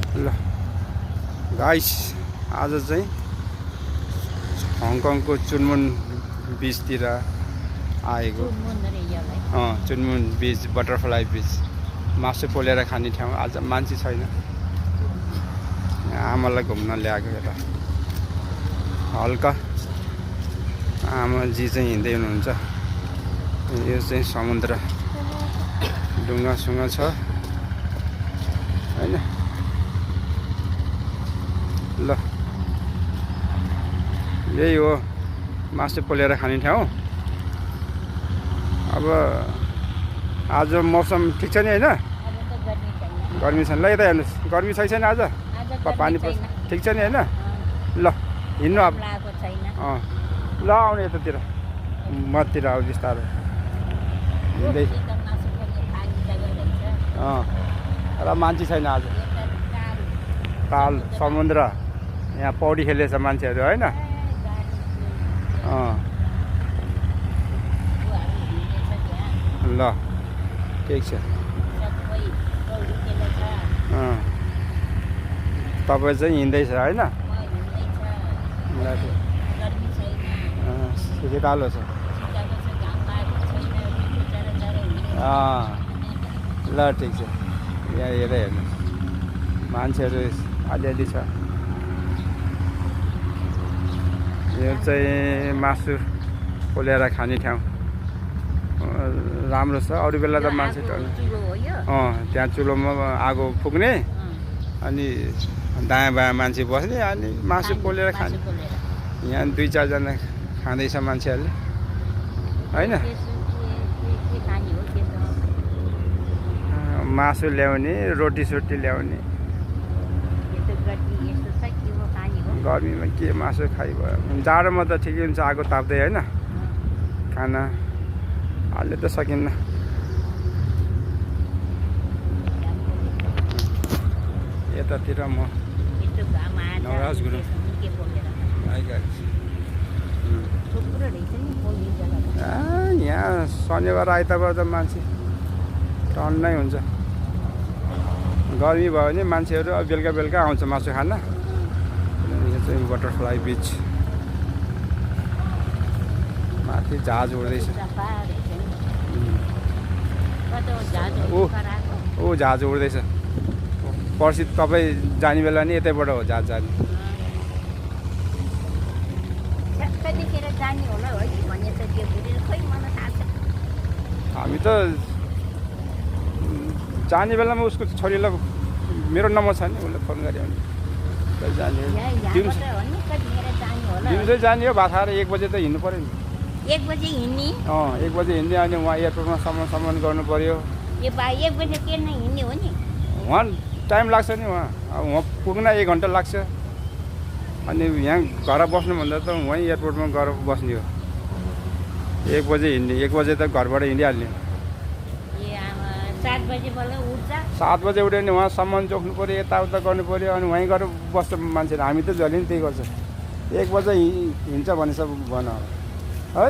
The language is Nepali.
ल गाइस आज चाहिँ हङकङको चुनमुन बिचतिर आएको चुनमुन बिच बटरफ्लाई बिच मासु पोलेर खाने ठाउँ आज मान्छे छैन आमालाई घुम्न ल्याएको यता हल्का आमाजी चाहिँ हिँड्दै हुनुहुन्छ यो चाहिँ समुद्र ढुङ्गासुङ्गा छ हैन ल यही हो मासु पोलेर खाने ठाउँ अब आज मौसम ठिक छ नि हैन गर्मी छैन ल यता हेर्नुहोस् गर्मी छैन आज पानी ठिक छ नि हैन ल हिँड्नु अब ल आउने यतातिर मतिर आऊ बिस्तारो हिँड्दै र मान्छे छैन आज ताल समुद्र यहाँ पौडी खेलेछ मान्छेहरू होइन ल ठिक छ तपाईँ चाहिँ हिँड्दैछ होइन शीतकालो छ ल ठिक छ यहाँ हेर हेर्नु मान्छेहरू अलिअलि छ यो चाहिँ मासु पोलेर खाने ठाउँ राम्रो छ अरू बेला त मान्छे त्यहाँ चुलोमा आगो फुक्ने अनि दायाँ बायाँ मान्छे बस्ने अनि मासु पोलेर खाने यहाँ 2-4 जना खाँदैछ मान्छेहरूले होइन मासु ल्याउने रोटी सोटी ल्याउने गर्मीमा के मासु खाइभयो जाडोमा त ठिकै हुन्छ आगो ताप्दै होइन खाना अहिले त सकिन्न यतातिर म नवराज गुरुङ यहाँ शनिबार आइतबार त मान्छे टन्नै हुन्छ गर्मी भयो भने मान्छेहरू अब बेलुका बेलुका आउँछ मासु खान यो चाहिँ बटरफ्लाई बिच माथि जहाज उड्दैछ ऊ जहाज उड्दैछ पर्सि तपाईँ जाने बेला नि यतैबाट हो जहाज जाने हामी त जाने बेलामा उसको छोरीलाई मेरो नम्बर छ नि उसले फोन गऱ्यो भने जाने दिउँसै जाने हो भात खाएर 1 बजे त हिँड्नु पऱ्यो नि 1 बजे हिँड्ने 1 बजे हिँड्ने अनि उहाँ एयरपोर्टमा सम्मान गर्नु पऱ्यो 1 बजे के नै हिँड्ने हो नि उहाँ टाइम लाग्छ नि उहाँ पुग्न 1 घन्टा लाग्छ अनि यहाँ घर बस्नुभन्दा त वहीँ एयरपोर्टमा गएर बस्ने हो 1 बजे हिँड्ने 1 बजे त घरबाट हिँडिहाल्ने 7 बजे बल्ल उठ्छ 7 बजे उठ्यो भने उहाँ सामान जोख्नु पऱ्यो यताउता गर्नु पऱ्यो अनि वहीँ गएर बस्छ मान्छेहरू हामी त जहिले पनि त्यही गर्छ 1 बजे हिँड्छ भनेछ भन है